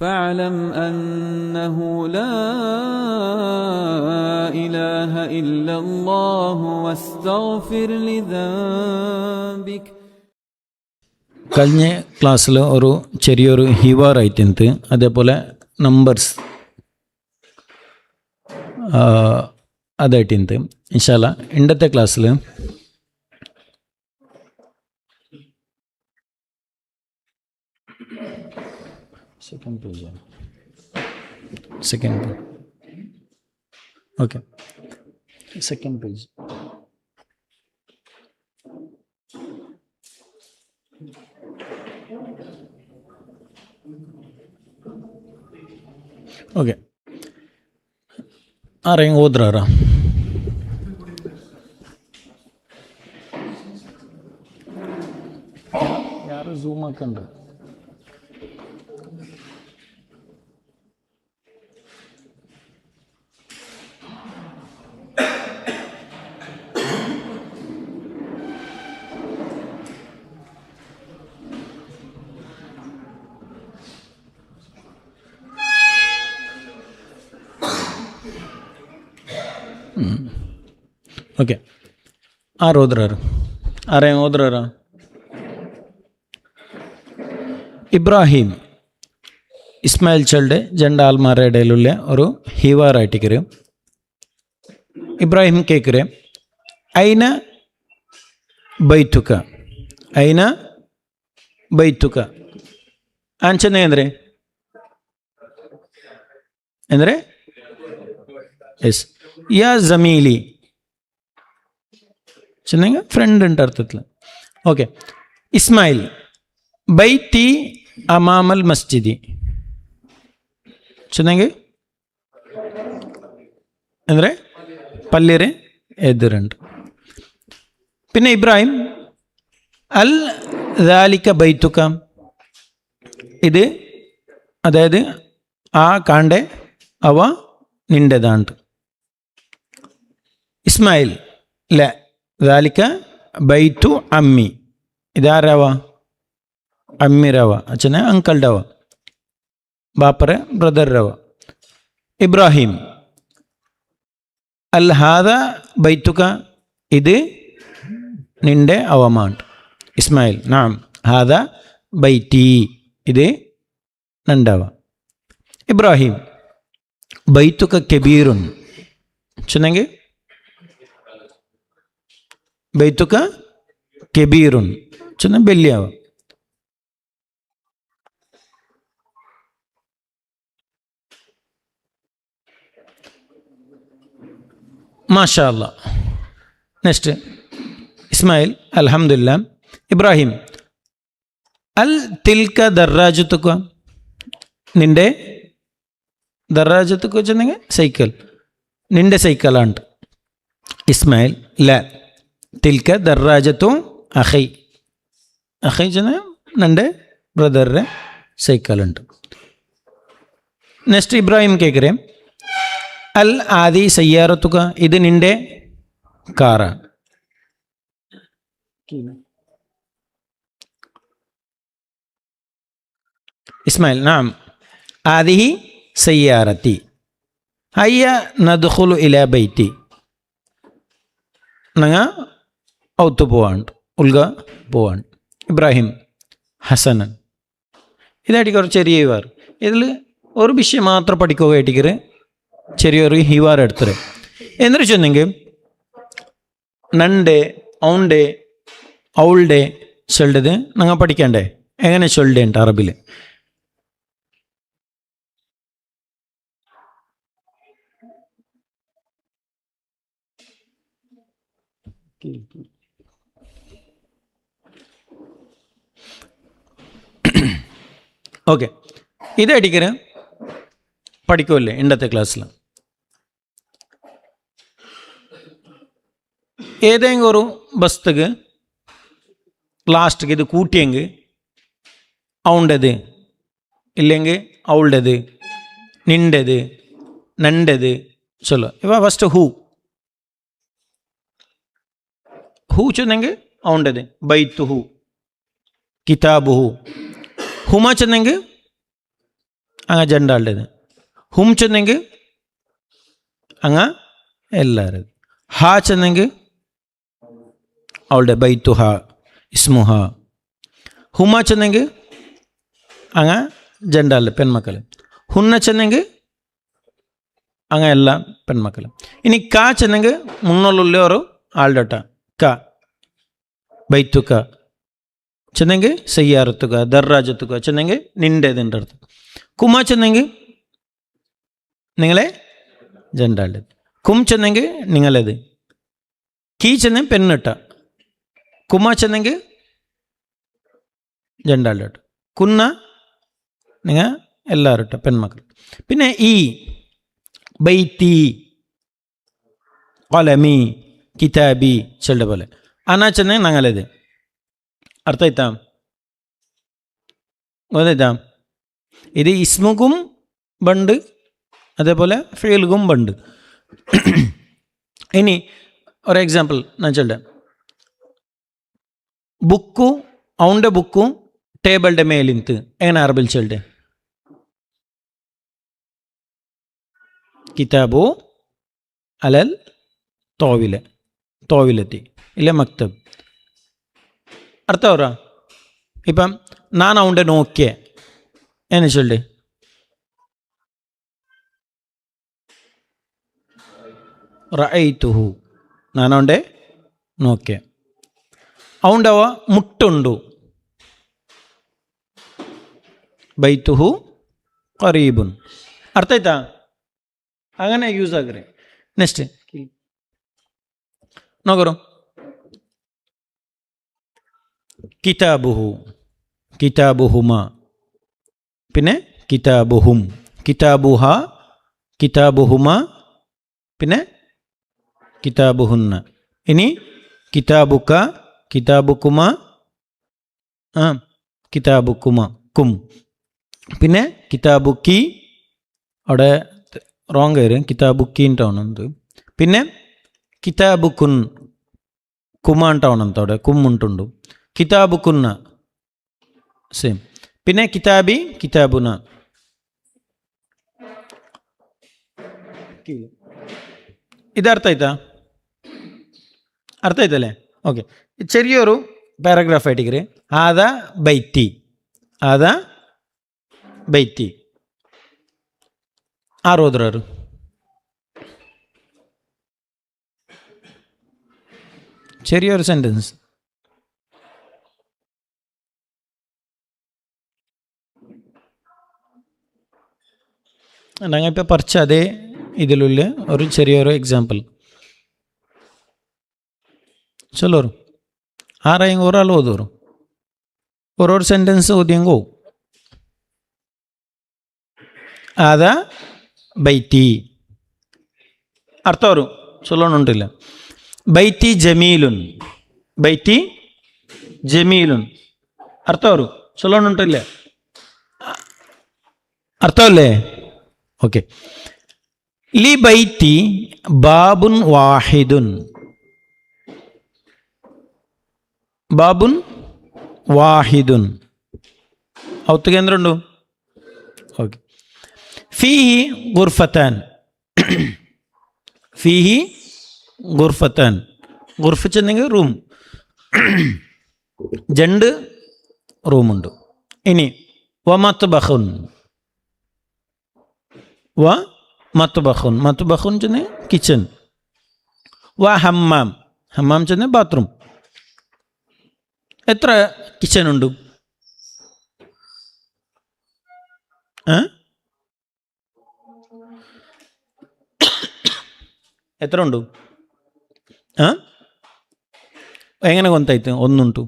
فاعلم أنه لا إله إلا الله واستغفر لذنبك. കഴിഞ്ഞ ക്ലാസ്സിൽ ഒരു ചെറിയൊരു ഹിവാർ ആയിട്ടുണ്ട്, അതേപോലെ നമ്പേഴ്സ് അതായിട്ടുണ്ട്. ഇൻഷാല്ല ഇന്നത്തെ ക്ലാസ്സിൽ second okay second page okay. ಹೆಂಗೆ ಓದ್ರಾರ? ಯಾರು ಝೂಮ್ ಹಾಕೊಂಡ್ರು? ಓಕೆ. ಓದ್ರಾರು? ಹೆಂಗೆ ಓದ್ರಾರ? ഇബ്രാഹിം ഇസ്മായിൽ ചളുടെ രണ്ട് ആൽമാരുടെ ഇടയിലുള്ള ഒരു ഹിവാറായിട്ടിക്കര്. ഇബ്രാഹിം കേക്കര് ഐന ബൈത്തുക, ഐന ബൈത്തുക ಆನ್ಸರ್ನೇ ಅಂದರೆ ಎಸ್ ಯಾ ಜಮೀಲಿ ಚೆನ್ನಾಗಿ ಫ್ರೆಂಡ್ ಅಂತ ಅರ್ಥತ್ಲ. ಓಕೆ. ಇಸ್ಮಾಯಿಲ್ ಬೈತಿ ಅಮಾಮಲ್ ಮಸ್ಜಿದಿ ಚೆನ್ನಾಗಿ ಅಂದರೆ പള്ളിയുടെ എതിരുണ്ട്. പിന്നെ ഇബ്രാഹിം അൽ ദാലിക ബൈത്തുക, ഇത് അതായത് ആ കാണ്ടെ അവ നിൻ്റെതാണ്. ഇസ്മായിൽ ല ദാലിക ബൈത്തു അമ്മി, ഇതാരവ? അമ്മിരവ, അച്ഛനെ അങ്കിളുടെ അവ, ബാപ്പറെ ബ്രദറവ. ഇബ്രാഹിം അൽ ഹാദ ബൈത്തുക, ഇത് നിൻ്റെ അവമാണ്. ഇസ്മായിൽ നാം ഹാദ ബൈറ്റി, ഇത് നണ്ടവ. ഇബ്രാഹിം ബൈത്തുക കബീറുൻ, ചെന്നെങ്കിൽ ബൈത്തുക കബീറുൻ ചെന്ന ബല്യാവ. മാഷാ അല്ലാ. നെക്സ്റ്റ് ഇസ്മായിൽ അൽഹംദുലില്ലാ. ഇബ്രാഹിം അൽ തിൽക ദർറാജത്തുക, നിൻ്റെ ദർറാജത്തുക വെച്ചെന്നെങ്കിൽ സൈക്കിൾ, നിൻ്റെ സൈക്കിളാണ്. ഇസ്മായിൽ ല തിൽക ദർറാജത്തു അഹൈ, അഹൈ ചെന്ന നിൻ്റെ ബ്രദറിൻ്റെ സൈക്കിളുണ്ട്. നെക്സ്റ്റ് ഇബ്രാഹിം കേക്കറേ അൽ ആദി സയ്യാറത്തുക, ഇത് നിൻ്റെ കാറാണ്. ഇസ്മായിൽ നാം ആദിഹി സയ്യാറത്തി, ഹയ്യ നദ്ഖുലു ഇലാ ബൈത്തി, നങ്ങ ഔത്ത് പോവാണ്, ഉൽഗ പോവാണ്. ഇബ്രാഹിം ഹസനൻ, ഇതായിരിക്കും ഒരു ചെറിയ ഹിവാർ. ഇതിൽ ഒരു വിഷയം മാത്രം പഠിക്കുക ആയിട്ടിക്കറ് ചെറിയൊരു ഹിവാർ എടുത്തത്. എന്നിട്ട് ചെന്നെങ്കിൽ നണ്ടേ ഔണ്ടേ ഔൾഡേ ചൊല്ലത് ഞങ്ങൾ പഠിക്കണ്ടേ, എങ്ങനെ ചൊല്ലേ ഉണ്ട് അറബിൽ. ഓക്കെ. ഇതടിക്കര് പഠിക്കുമല്ലേ ഇന്നത്തെ ക്ലാസ്സിൽ. ഏതെങ്കിലും ഒരു വസ്തുക്ക് ലാസ്റ്റിക്ക് ഇത് കൂട്ടിയെങ്കിൽ ഔണ്ടത്, ഇല്ലെങ്കിൽ ഔൾഡത്, നിൻ്റെത്, നൻ്റെത് ചൊല്ല. ഇവ ഫസ്റ്റ് ഹൂ ഹൂ ചെന്നെങ്കിൽ ഔണ്ടത്, ബൈത്തു ഹൂ, കിതാബ് ഹൂ. ഹുമ ചെന്നെങ്കിൽ അങ്ങ ജണ്ടാളുടേത്. ഹും ചെന്നെങ്കിൽ അങ്ങ എല്ലാവരും. ഹാ ചെന്നെങ്കിൽ അവളുടെ ബൈത്തുഹ ഇസ്മുഹ. ഹുമ ചെന്നെങ്കിൽ അങ്ങ ജണ്ടാളുടെ പെൺമക്കൾ. ഹുന്ന ചെന്നെങ്കിൽ അങ്ങ എല്ലാ പെൺമക്കളും. ഇനി കാ ചെന്നെങ്കിൽ മുന്നുള്ള ഒരു ആളുടെ ക ബൈത്തുക ചെന്നെങ്കിൽ സയ്യാറത്തുക ദർറാജത്തുക ചെന്നെങ്കിൽ നിൻ്റേതിൻ്റെ അർത്ഥം. കുമ ചെന്നെങ്കിൽ നിങ്ങളെ ജണ്ടാളുടെ. കും ചെന്നെങ്കിൽ നിങ്ങളത്. കീ ചെന്നെ പെണ്ണിട്ട. കുമ ചെന്നെങ്കിൽ ജണ്ടാളുടെ. കുന്ന നിങ്ങൾ എല്ലാവരും ഇട്ട പെൺമക്കൾ. പിന്നെ ഈ ബൈത്തി കലമി കിതാബി ചെല്ലുടെ പോലെ അന ചെന്നെ ഞങ്ങളത്. അർത്ഥം ഗോതാം. ഇത് ഇസ്മുക്കും ബണ്ട് അതേപോലെ ഫീൽഗും ബണ്ട്. ഇനി ഒരു എക്സാമ്പിൾ ഞാൻ ചെല്ലുടെ. ബുക്കു അവൻ്റെ ബുക്കും ടേബിളുടെ മേലിന്ത് എങ്ങനെ അറബിൽ ചെല്ലുടെ? കിതാബു അലൽ തോവിലെത്തി ഇല്ല മക്തബ്. അർത്ഥം പറ. ഇപ്പം ഞാൻ അവൻ്റെ നോക്കിയ എന്നെ ചൊല്ലേ? റഅയ്തുഹു ഞാൻ അവൻ്റെ നോക്കിയ. അവൻ്റെ അവ മുട്ടുണ്ടു ബൈത്തുഹു ഖറീബുൻ. അർത്ഥമായിട്ടാ അങ്ങനെ യൂസ് ആക്കറേ. നെക്സ്റ്റ് നോക്കറോ. കിതാബുഹു കിതാബുഹുമ പിന്നെ കിതാബുഹും കിതാബുഹ കിതാബുഹുമ പിന്നെ കിതാബുഹുന്ന. ഇനി കിതാബുക കിതാബുക്കുമ കിതാബുക്കുമ കും പിന്നെ കിതാബുക്കി അവിടെ റോങ് ആയിരുന്നു. കിതാബുക്കീൻ്റെ പിന്നെ കിതാബുക്കുൻ കുമാണ്ടാവണം അവിടെ കുമ്മുണ്ടുണ്ടു. കിതാബുക്കുന്ന സെയിം. പിന്നെ കിതാബി കിതാബുന. ഇതർത്ഥമായിട്ടാ? അർത്ഥമായിട്ടല്ലേ? ഓക്കെ. ചെറിയൊരു പാരഗ്രാഫ് ആയിട്ടിക്കറ്. ആദാ ബൈത്തി ആദാ ബൈത്തി ആರು ಓದ್ರಾರು? ചെറിയൊരു സെൻറ്റൻസ്. ഞങ്ങൾ ഇപ്പോൾ പഠിച്ച അതേ ഇതിലുള്ള ഒരു ചെറിയൊരു എക്സാമ്പിൾ ചൊല്ലോറും ആരെങ്കിലും ഒരാൾ ഓതോറും ഓരോരു സെൻറ്റൻസ് ഓതിയെങ്കോ. ആദാ ബൈത്തി അർത്ഥം വരും ചൊല്ലണുണ്ടില്ല. ബൈത്തി ജമീലുൻ ബൈത്തി ജമീലുൻ അർത്ഥം വരും ചൊല്ലണുണ്ടില്ല. അർത്ഥമല്ലേ? ഓക്കെ. ലി ബൈത്തി ബാബുൻ വാഹിദുൻ ബാബുൻ വാഹിദുൻ ഔത്ത് കേന്ദ്രം ഉണ്ടോ? ഓക്കെ. ഫീഹി ഗുർഫത്താൻ ഫീഹി ഗുർഫത്താൻ ഗുർഫ ചെന്നെങ്കിൽ റൂം. രണ്ട് റൂമുണ്ട്. ഇനി വ മത്ബഖുൻ വ മത്ബഖുൻ മത്ബഖുൻ ചെന്ന് കിച്ചൺ. വ ഹമ്മാം ഹമ്മാം ചെന്ന് ബാത്റൂം. എത്ര കിച്ചൺ ഉണ്ട്? എത്ര ഉണ്ട്? എങ്ങനെ ಗೊತ್ತಾಯ್ತು? ഒന്നുണ്ടു.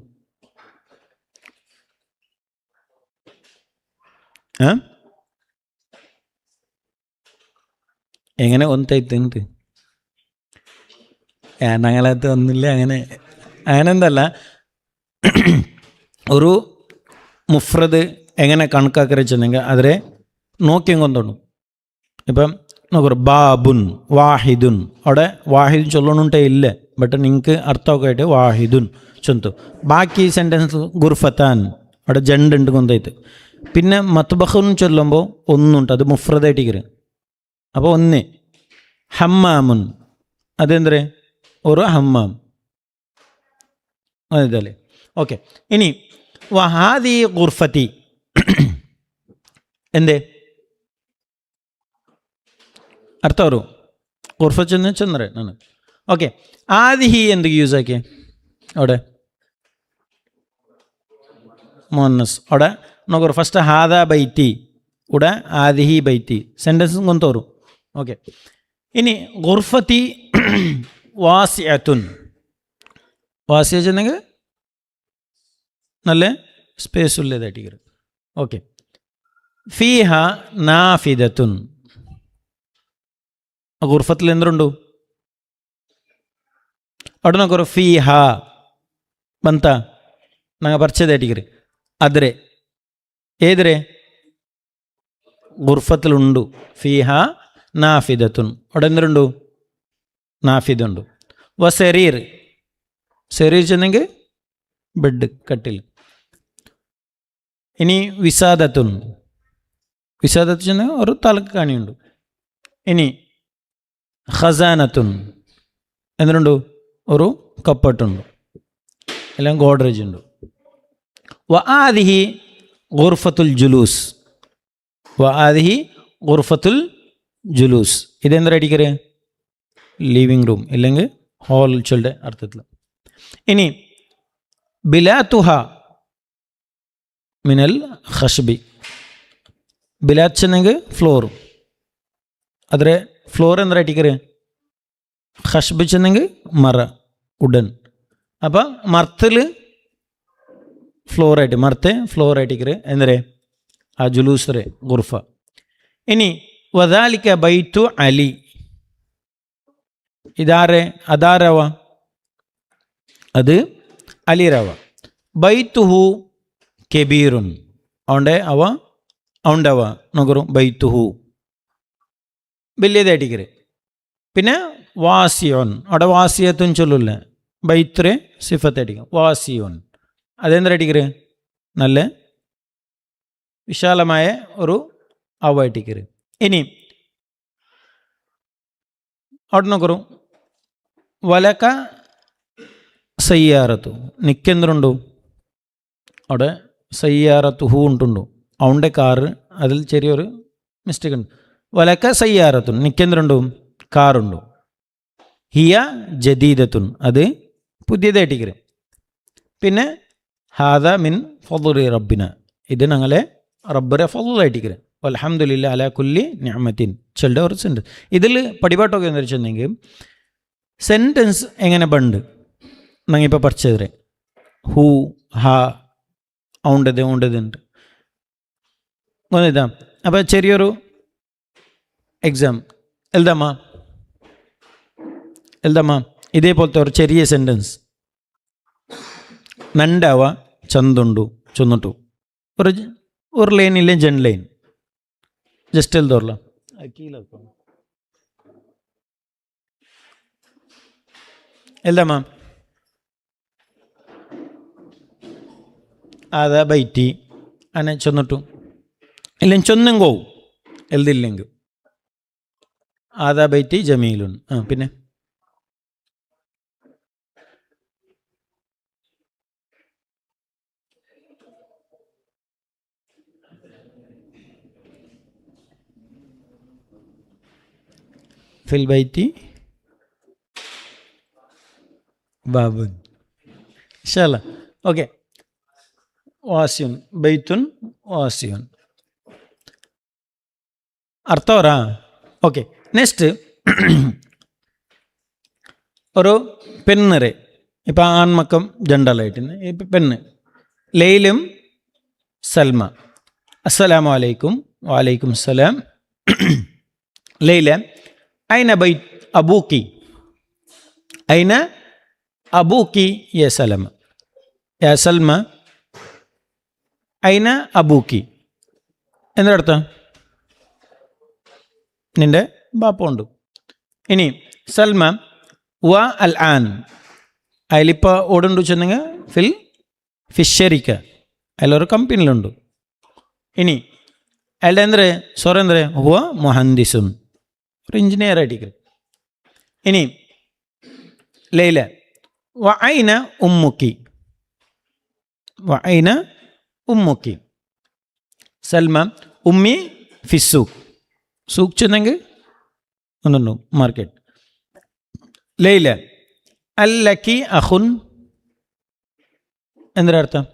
എങ്ങനെ ಗೊತ್ತಾಯ್ತು എന്ത്? ഞങ്ങളകത്ത് ഒന്നുമില്ല. അങ്ങനെ എന്തല്ല, ഒരു മുഫ്രദ് എങ്ങനെ കണക്കാക്കറിച്ചെന്നെങ്കിൽ അതിനെ നോക്കിയും കൊണ്ടോണം. ഇപ്പം നോക്കൂ, ബാബുൻ വാഹിദുൻ അവിടെ വാഹിദുൻ ചൊല്ലണുണ്ടേ ഇല്ല. ബട്ട് നിങ്ങൾക്ക് അർത്ഥമൊക്കെ ആയിട്ട് വാഹിദുൻ ചൊന്തു. ബാക്കി സെൻറ്റൻസ് ഗുർഫത്താൻ അവിടെ ജണ്ടുണ്ട് കൊണ്ടായിട്ട്. പിന്നെ മത്ബഖുൻ ചൊല്ലുമ്പോൾ ഒന്നുണ്ട്, അത് മുഫ്രദായിട്ടിക്കറ്. അപ്പോൾ ഒന്ന്. ഹമ്മാമുൻ അതെന്തേ ഒരു ഹമ്മാം അതല്ലേ. ഓക്കെ, ഇനി വഹാദി ഗുർഫത്തി എന്തേ അർത്ഥം ഒരു ഗുർഫ ചെന്നറേ ആണ്. ഓക്കെ, ആദിഹി എന്തൊക്കെ യൂസ് ആക്കിയേ അവിടെ മുഅന്നസ്. അവിടെ നോക്കൂ, ഫസ്റ്റ് ഹാദ ബൈത്തി, ഇവിടെ ആദിഹി ബൈത്തി, സെൻറ്റൻസും കൊന്തോറും. ഓക്കെ, ഇനി ഗുർഫത്തി വാസിഅത്തുൻ. വാസിയ ചെന്നെങ്കിൽ നല്ല സ്പേസ് ഉള്ളതായിട്ട്. ഓക്കെ, ഫീഹ നാഫിദത്തുൻ. ഗുർഫത്തിൽ എന്തുണ്ടു അവിടെ നോക്കൂ, ഫീഹ ಬಂತ ನಂಗೆ ಪರಿಚಯದಾಟಿಗ್ರಿ ಆದರೆ ಏದ್ರೆ ഗുർഫത്തിലുണ്ടു. ഫീഹ നാഫിദത്തുൻ അവിടെ എന്തുണ്ടു നാഫിദുണ്ട്. വസരീർ സെരീർ ചെന്നെങ്കിൽ ബെഡ് കട്ടിൽ. ഇനി വിസാദത്തുൻ വിസാദത്ത് ചെന്നെങ്കിൽ ഒരു തലക്ക് കാണിയുണ്ട്. ഇനി ഖസാനത്തുൻ എന്തുണ്ട് ഒരു കപ്പട്ടുണ്ട്, എല്ലാം ഗോഡ്രേജ് ഉണ്ട്. വആദിഹി ഗുർഫത്തുൽ ജുലൂസ്. വആദിഹി ഗുർഫത്തുൽ ജുലൂസ് ഇതെന്താ അടിക്കറ് ലിവിങ് റൂം ഇല്ലെങ്കിൽ ഹാൾ ചൊല്ലുടെ അർത്ഥത്തിൽ. ഇനി ബിലാത്തുഹ മിനൽ ഖഷ്ബി. ബിലാത്ത് ചെന്നെങ്കിൽ ഫ്ലോർ, അതിലെ ഫ്ലോർ എന്താ അടിക്കറ് ഖഷ്ബ് ചെന്നെങ്കിൽ മറ ഉഡൻ. അപ്പം മർത്തിൽ ഫ്ലോറായിട്ട് മർത്തെ ഫ്ലോറായിട്ടിക്കറ് എന്തരേ ആ ജുലൂസറെ ഗുർഫ. ഇനി വദാലിക ബൈത്തു അലി ഇതാരെ അതാരവ അത് അലിരവ. ബൈത്തുഹു കെബീറുൻ അവൻ്റെ അവ അവണ്ടവ നോക്കറും ബൈത്തുഹു വലിയതായിട്ടിക്കറ്. പിന്നെ വാസിയോൻ അവിടെ വാസിയത്തും ചൊല്ലില്ല, ബൈത്രെ സിഫത്തടിക്കും വാസിയോൻ അതെന്തടിക്കറ് നല്ല വിശാലമായ ഒരു അവട്ടിക്കറ്. ഇനി അവിടെ നോക്കറു വലക്ക സയ്യാറത്തു നിക്കെന്തുണ്ടു അവിടെ സയ്യാറത്തു ഹൂ ഉണ്ടുണ്ടു അവൻ്റെ കാറ് അതിൽ ചെറിയൊരു മിസ്റ്റേക്ക് ഉണ്ട്. വലക്ക സയ്യാറത്തു നിക്കെന്തുണ്ടു കാറുണ്ടു. ഹിയ ജദീദത്തുൻ അത് പുതിയതായിട്ടിക്കറ്. പിന്നെ ഹാദ മിൻ ഫളുറി റബ്ബിന ഇത് ഞങ്ങളെ റബ്ബറെ ഫളുറായിട്ടിക്കറ്. അൽഹംദുലില്ലാ അലാ കുല്ലി നിഅമത്തിൻ ചെല്ലുടെ ഒരു സെൻറ്റൻസ്. ഇതിൽ പടിപാട്ടൊക്കെ എന്താ വെച്ചിട്ടുണ്ടെങ്കിൽ സെൻറ്റൻസ് എങ്ങനെ ബണ്ട് ഞങ്ങിപ്പോൾ പഠിച്ചതേ ഹൂ ഹാ ഔണ്ടത് ഉണ്ട് ഒന്നിതാ. അപ്പോൾ ചെറിയൊരു എക്സാം എഴുതാമ ഇതേപോലത്തെ ഒരു ചെറിയ സെൻറ്റൻസ് നണ്ടാവ ചന്തുണ്ടു ചൊന്നിട്ടു ഒരു ലൈനില്ലേ ജൻ ലൈൻ ജസ്റ്റ് എഴുതോർല എഴുതാമ അതാ ബൈറ്റി അങ്ങനെ ചൊന്നിട്ടു ഇല്ലെങ്കിൽ ചൊന്നെങ്കോ എഴുതില്ലെങ്കിൽ ആദാ ബൈറ്റി ജമീലുൻ. പിന്നെ ഫിൽ ബൈറ്റി ബാബുൻ ഇൻഷാല്ലാ. ഓക്കെ, വാസിയുൻ ബൈത്തുൻ വാസിയുൻ അർത്ഥം വരാ. ഓക്കെ, നെക്സ്റ്റ് ഒരു പെണ്ണറെ ഇപ്പം ആൺമക്കം ജണ്ടലായിട്ട് ഇപ്പം പെണ്ണ് ലൈലും സൽമ. അസ്സലാമു അലൈക്കും. വലൈക്കും സലാം. ലൈല ഐന ബൈത്ത് അബൂക്കി ഐന അബൂക്കി യ സലമ യ സൽമ ഐന അബൂക്കി എന്നർത്ഥം നിൻ്റെ ബാപ്പുണ്ട്. ഇനി സൽമ വ അൽ ആൻ അതിലിപ്പോൾ ഓടുണ്ട് വെച്ചെന്നെങ്കിൽ ഫിഷരിക്ക അതിലൊരു കമ്പനിയിലുണ്ട്. ഇനി അയാളുടെ എന്തൊരു സ്വരം എന്തൊരു ഹുവ മുഹന്ദിസുൻ, ഒരു എഞ്ചിനീയർ ആയിട്ടിരിക്കും. ഇനി ലൈല വഅൈന ഉമ്മുക്കി, വഅൈന ഉമ്മുക്കി. സൽമ ഉമ്മി ഫിസ്സൂഖ്, സൂഖ് ചെന്നെങ്കിൽ ഒന്നുണ്ടോ മാർക്കറ്റ്. ലൈല അല്ലക്കി അഖുൻ, എന്തൊരർത്ഥം?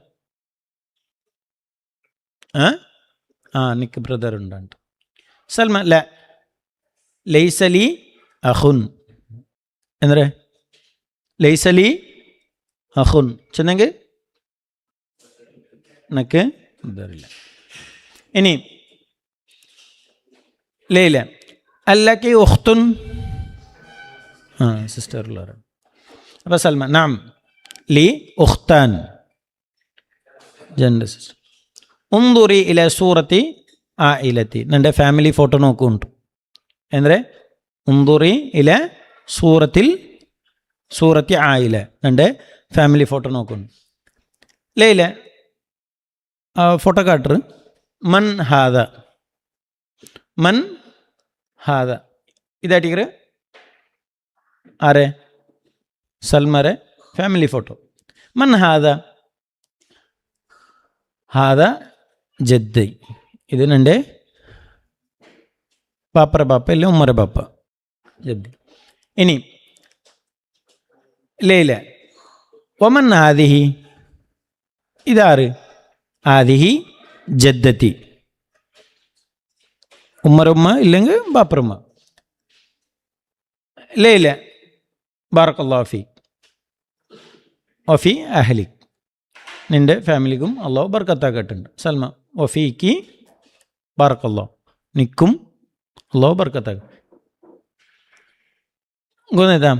നിക്ക് ബ്രദർ ഉണ്ടാണ്ട്. സൽമ ല ലൈസലി അഖുൻ, എന്തൊരു ലൈസലി അഖുൻ ചെന്നെങ്കിൽ നക്ക് ബ്രദറില്ല. ഇനി ലൈല അല്ലക്കി ഉഖ്തുൻ, സിസ്റ്റർ ഉള്ളവരാണ്. അപ്പോൾ സൽമ നാം ലി ഉഖ്താൻ, ജെൻഡർ സിസ്റ്റർ. ഉന്ദുറി ഇല സൂറത്തി ആയിലത്തി, എൻ്റെ ഫാമിലി ഫോട്ടോ നോക്കുന്നുണ്ട്. എന്തൊരു ഉന്ദുറി ഇല സൂറത്തി ആയില, എൻ്റെ ഫാമിലി ഫോട്ടോ നോക്കുന്നുണ്ട്. ലൈല ഫോട്ടോ കാട്ടർ മൻ ഹാദ, മൻ ഹാദ ഇതായിട്ടിക്കറ് ആരെ സൽമാരെ ഫാമിലി ഫോട്ടോ. മൻ ഹാദ, ഹാദ ജദ്ദി, ഇത് എൻ്റെ പാപ്പറ പാപ്പ ഇല്ല ഉമ്മറ പാപ്പ ജദ്ദി. ഇനി ലൈല വമൻ ആദിഹി, ഇതാറ് ആദിഹി ജദ്ദത്തി, ഉമ്മറുമ്മ ഇല്ലെങ്കിൽ ബാപ്പറുമ്മ. ലൈല ബാറക്കല്ലാഹു ഫീക് വഫി അഹ്ലിക്, നിൻ്റെ ഫാമിലിക്കും അള്ളാഹു ബർക്കത്താക്കട്ടുണ്ട്. സൽമ വഫീക്ക് ബാറക്കല്ലാഹു, നിക്കും അള്ളാഹു ബർക്കത്താക്ക. ഗുണേതാ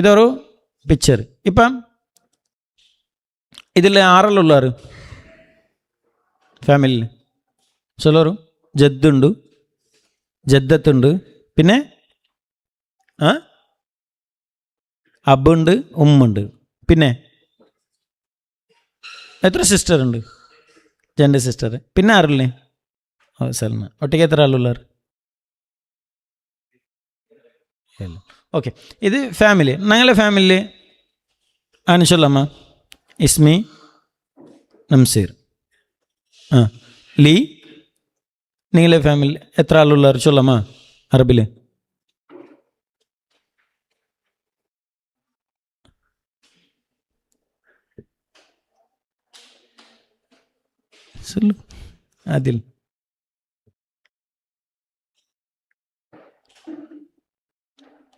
ഇതൊരു പിക്ചർ. ഇപ്പം ഇതിൽ ആറല്ലുള്ളവർ ഫാമിലിയിൽ ചിലരും ജദ്ദുണ്ട്, ജദ്ദത്തുണ്ട്, പിന്നെ അബുണ്ട്, ഉമ്മുണ്ട്, പിന്നെ എത്ര സിസ്റ്റർ ഉണ്ട്? 2 സിസ്റ്റർ. പിന്നെ ആരല്ലേ? സൽമ. ഒറ്റയ്ക്ക് എത്ര ആളുള്ളവർ? ഓക്കെ, ഇത് ഫാമിലി. ഞങ്ങളുടെ ഫാമിലിയിൽ അനുഷല്ലമ്മ ഇസ്മി നംസീർ. ലീ, നിങ്ങളെ ഫാമിലി എത്ര ആളുള്ളവർ ചൊല്ലമ്മ അറബിൽ? അതിൽ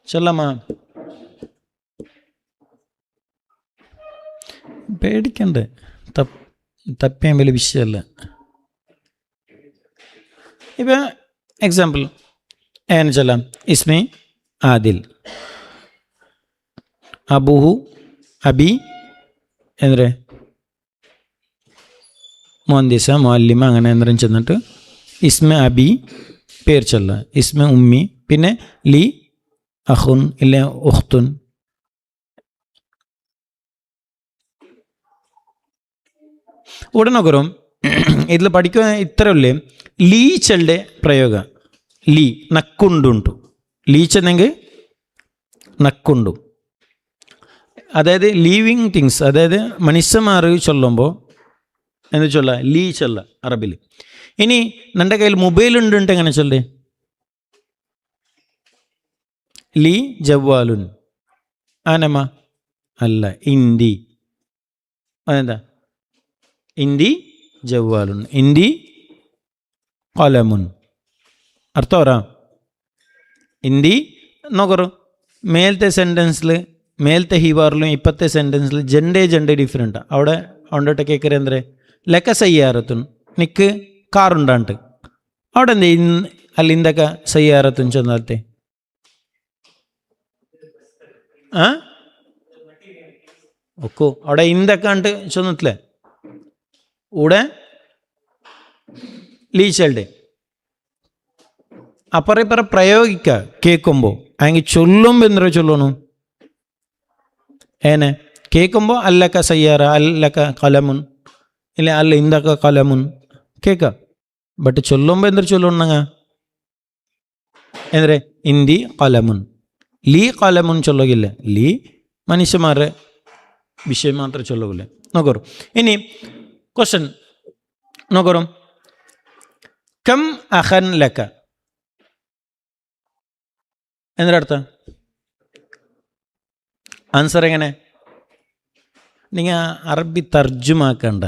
ചൊല്ലമ്മ. പേടിക്കണ്ടേ, തപ്പിയാൻ വലിയ വിഷയമല്ല. ഇപ്പം എക്സാമ്പിൾ ഏന ചൊല്ലാം. ഇസ്മി ആദിൽ, അബുഹു അബി, എന്തൊരു മുഹന്ദിസ മുഅല്ലിമ, അങ്ങനെ എന്തെങ്കിലും ചെന്നിട്ട് ഇസ്മ അബി പേര് ചൊല്ല, ഇസ്മ ഉമ്മി, പിന്നെ ലി അഖുൻ ഇല്ല ഉഖ്തുൻ. ഉടനൊക്കറും ഇതിൽ പഠിക്കുക ഇത്രയല്ലേ ലീച്ചളുടെ പ്രയോഗ. ലീ നക്കുണ്ടുണ്ടു, ലീച്ചെന്നെങ്കിൽ നക്കുണ്ടു, അതായത് ലീവിങ് തിങ്സ്, അതായത് മനുഷ്യന്മാർ ചൊല്ലുമ്പോൾ എന്ന് ചൊല്ല ലീ ചൊല്ല അറബിൽ. ഇനി എൻ്റെ കയ്യിൽ മൊബൈൽ ഉണ്ട് എങ്ങനെ ചൊല്ലേ? ലീ ജവ്വാലുൻ. ആനമ്മ അല്ല, ഇന്തി. അതെന്താ? ഇന്തി ജവ്വാലുൻ, ഇന്തി ഖലമുൻ. അർത്ഥം പറ. ഇന്തി നോക്കറു, മേലത്തെ സെൻറ്റൻസിൽ, മേലത്തെ ഹിവാറിലും ഇപ്പോഴത്തെ സെൻറ്റൻസിൽ ജെൻഡേ ഡിഫറെൻറ്റ്. അവിടെ ഉണ്ടോട്ടെ കേൾക്കറ എന്തേ ലക്ക സയ്യാറത്തുൻ, നിക്ക് കാറുണ്ടാണ്ട്. അവിടെ എന്ത് അല്ല ഇന്തൊക്കെ സയ്യാറത്തുൻ ചെന്നാലത്തെ ഒക്കോ അവിടെ ഇന്തൊക്കെ ഉണ്ട് ചെന്നത്തില്ലേ ഊടെ ലീച്ചളുടെ അപ്പറ ഇപ്പറ പ്രയോഗിക്കുക കേൾക്കുമ്പോൾ. അല്ലെങ്കിൽ ചൊല്ലുമ്പോൾ എന്തോ ചൊല്ലണു ഏനെ കേൾക്കുമ്പോൾ അല്ലക്ക സയ്യാറ, അല്ലക്ക കലമുൻ, ഇല്ല അല്ല ഇന്തൊക്കെ കലമുൻ കേൾക്കുക. ബട്ട് ചൊല്ലുമ്പോൾ എന്തൊരു ചൊല്ലുണ്ണങ്ങ എന്തൊരു ഇന്തി കലമുൻ ലീ കലമുൻ ചൊല്ലുകില്ല. ലീ മനുഷ്യന്മാരുടെ വിഷയം മാത്രമേ ചൊല്ലുകില്ല. നോക്കറു ഇനി ക്വസ്റ്റ്യൻ നോക്കറു. കം അഹൻ ലക്ക എന്തൊരർത്ഥം? ആൻസർ എങ്ങനെ? നിങ്ങൾ അറബി തർജുമാക്കണ്ട.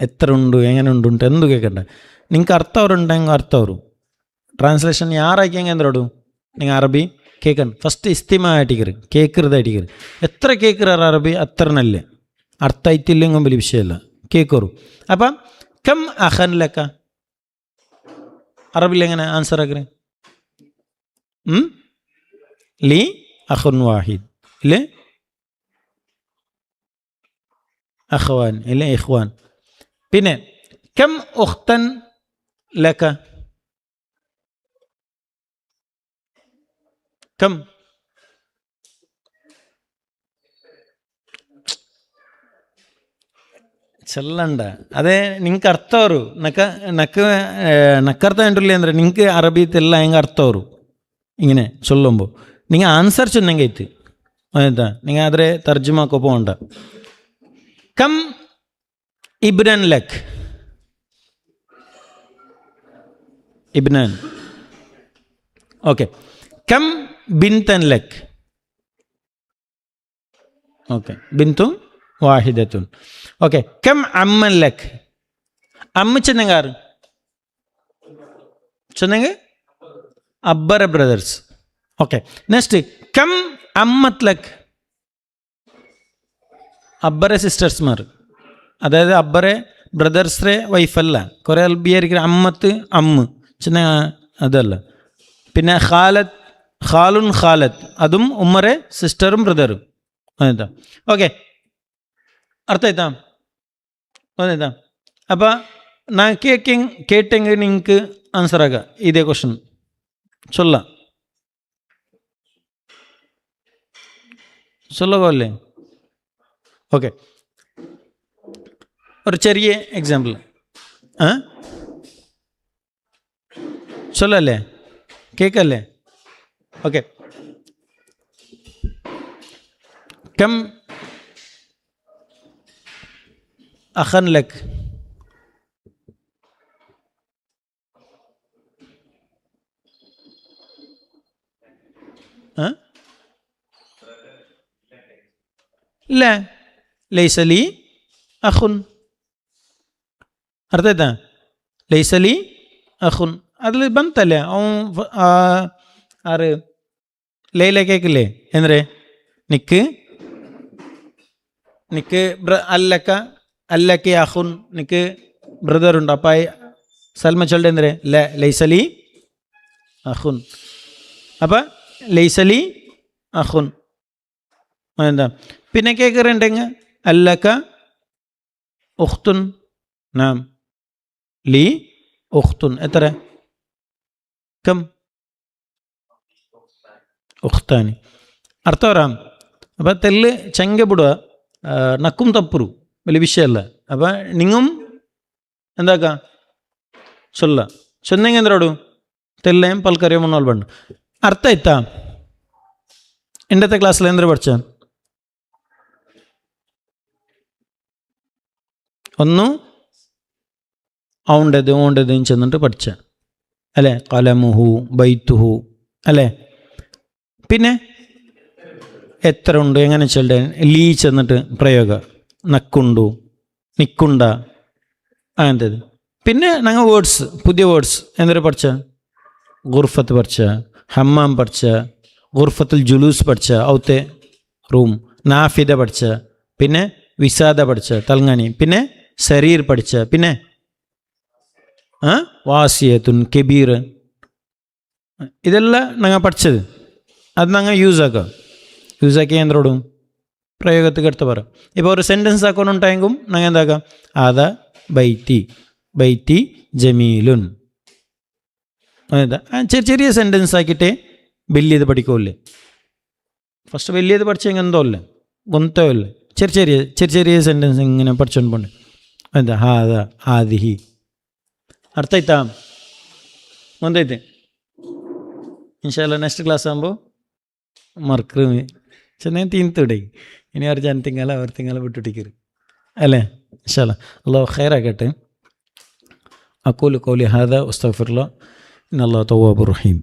എത്ര ഉണ്ട് എങ്ങനെ ഉണ്ട് എന്തു കേൾക്കണ്ട. നിങ്ങൾക്ക് അർത്ഥം അവരുണ്ടെങ്കിൽ അർത്ഥം വരും. ട്രാൻസ്ലേഷൻ യാറാക്കിയെങ്കിൽ എന്തോടും നിങ്ങൾ അറബി കേൾക്കണം. ഫസ്റ്റ് ഇസ്തിമായിട്ടിക്കറ് കേൾക്കരുതായിട്ടിക്കറ്. എത്ര കേൾക്കറാറ് അറബി അത്ര നല്ല അർത്ഥമായിട്ടില്ലെങ്കിൽ വലിയ വിഷയമല്ല കേൾക്കറു. അപ്പം കം അഹൻ ലക്ക അറബിൽ എങ്ങനെ ആൻസർ ആക്കറ്? ലി അഖുൻ വാഹിദ് ഇല്ലേ അഖ്വാൻ ഇല്ലേ ഇഖ്വാൻ. പിന്നെ കം ഉഖ്തൻ ലക കം ചെല്ലണ്ട. ಅದೇ ನಿಂಗೆ ಅರ್ಥ ಅವರು ನಕ್ಕರ್ಥ ಉಂಟಿಲ್ಲ ಅಂದರೆ ನಿಂಗೆ ಅರಬಿತೆಲ್ಲ ಹೆಂಗೆ ಅರ್ಥ ಅವರು ഇങ്ങനെ ചൊല്ലുമ്പോൾ നിങ്ങൾ ആൻസർ ചെന്നെങ്കിൽ എത്തി അതാ നിങ്ങൾ അതിലെ തർജ്ജമാക്കോ പോകണ്ട. കം ഇബ്നൻ ലക് ഇബ്നൻ. ഓക്കെ. കം ബിൻതൻ ലക്. ഓക്കെ. ബിൻതും വാഹിദത്തുൻ. ഓക്കെ. കം അമ്മൻ ലക് അമ്മ ചെന്നെങ്കാറ് ചെന്നെങ്കിൽ അബ്ബറ ബ്രദേഴ്സ്. ഓക്കെ. നെക്സ്റ്റ് കം അമ്മത് ലക് അബ്ബറെ സിസ്റ്റേഴ്സ്മാർ അതായത് അബ്ബറെ ബ്രദേഴ്സിലെ വൈഫല്ല. കുറേ അൽബിയായിരിക്കും അമ്മത്ത് അമ്മ ചെന്ന അതല്ല. പിന്നെ ഖാലത്ത് ഖാലുൻ ഖാലത്ത് അതും ഉമ്മറെ സിസ്റ്ററും ബ്രദറും അതെന്താ. ഓക്കെ അർത്ഥം ആയിത്താ അതെന്താ. അപ്പം ഞാൻ കേട്ടെങ്കിൽ നിങ്ങൾക്ക് ആൻസർ ആക്കാം ഇതേ ക്വസ്റ്റ്യൻ ചൊല്ല ചൊല്ലുകയല്ലേ. ഓക്കെ. ഒരു ചെറിയ എക്സാമ്പിൾ ചൊല്ലല്ലേ കേൾക്കല്ലേ. ഓക്കെ. കം അഖൻ ലക് ഇല്ല ലൈസലി അഖുൻ. ಅರ್ಥ ಆಯ್ತಾ? ಲೈಸಲಿ ಅಖುನ್ ಅದ್ರಲ್ಲಿ ಬಂತಲ್ಲ ಅವನು ಆರು ಲೈಲ ಕೇಕಿല്ലേ ಅಂದರೆ ನಿಕ್ നിക്ക് അല്ലക്ക് അഖുൻ നിക്ക് ബ്രദർ ഉണ്ട്. അപ്പം സൽമ ചൊല്ലുടെ എന്തേ ലൈസലി അഖുൻ. അപ്പം ലൈസലി അഖുൻ എന്താ. പിന്നെ കേൾക്കറുണ്ടെങ്കിൽ അല്ലക്ക ഉഖ്തുൻ നാം ലീ ഉഖ്തുൻ. എത്ര കം ഉഖ്താനി ಅರ್ಥ ವರಾಂ. അപ്പം തെല്ല് ചെങ്ക ಬಿಡುವ നക്കും തപ്പുරු വലിയ വിഷയമല്ല. അപ്പം നിങ്ങും എന്താക്ക ചൊല്ല ചൊന്നെങ്കിൽ എന്തോടു തെല്ലയും പൽക്കറിയോ മുന്നോൾ പണ്ട് അർത്ഥ ആയിത്താ. ഇന്നത്തെ ക്ലാസ്സിൽ എന്തൊരു പഠിച്ച ഒന്നു ഔണ്ടത് ഓണ്ടത് ചെന്നിട്ട് പഠിച്ച അല്ലേ. കലമുഹു ബൈത്തുഹു അല്ലേ. പിന്നെ എത്ര ഉണ്ട് എങ്ങനെ ചെല്ലെ ലീ ചെന്നിട്ട് പ്രയോഗ നക്കുണ്ടു നിക്കുണ്ട അങ്ങനത്തേത്. പിന്നെ ഞങ്ങൾ വേർഡ്സ് പുതിയ വേർഡ്സ് എന്തൊരു പഠിച്ച ഗുർഫത്ത് പഠിച്ച ഹമ്മാം പഠിച്ച ഗുർഫത്തുൽ ജുലൂസ് പഠിച്ച ഔത്തെ റൂം നാഫിദ പഠിച്ച പിന്നെ വിസാദ പഠിച്ച തൽങ്ങാനി പിന്നെ സരീർ പഠിച്ച പിന്നെ വാസിയത്തുൻ കബീർ ഇതെല്ലാം ഞങ്ങൾ പഠിച്ചത്. അത് ഞങ്ങൾ യൂസാക്കി എന്തോടും പ്രയോഗത്തിൽ എടുത്ത് പറയാം. ഇപ്പോൾ ഒരു സെൻറ്റൻസ് ആക്കാനുണ്ടായെങ്കിൽ ഞങ്ങൾ എന്താക്കാം അതാ ബൈറ്റി ജമീലുൻ അതെന്താ ചെറിയ ചെറിയ സെൻറ്റൻസ് ആക്കിയിട്ടേ വലിയത് പഠിക്കുമല്ലേ. ഫസ്റ്റ് വലിയത് പഠിച്ചെങ്കിൽ എന്തോ അല്ലേ ഗൊന്തോ അല്ലേ. ചെറിയ ചെറിയ സെൻറ്റൻസ് ഇങ്ങനെ പഠിച്ചുകൊണ്ട് പോകണ്ടേ. എന്താ ഹാദ ആദിഹി ಅರ್ಥ ಆಯ್ತಾ? ಮುಂದೈತೆ ಇನ್ಶಾಲ್ಲ ನೆಕ್ಸ್ಟ್ ಕ್ಲಾಸ್ ಆകുമ്പോൾ മറക്കരുത്. ചെന്നൈ തീർത്തുവിടേ. ഇനി അവർ തിങ്കള വിട്ടുട്ടിക്കരുത് അല്ലേ? ഇൻഷാല്ല അള്ളാഹു ഖൈറാക്കട്ടെ. അഖൂലു ഖൗലി ഹാദാ വസ്തഗ്ഫിറുല്ലാഹ് ഇന്നല്ലാഹ തവ്വാബുർ റഹീം.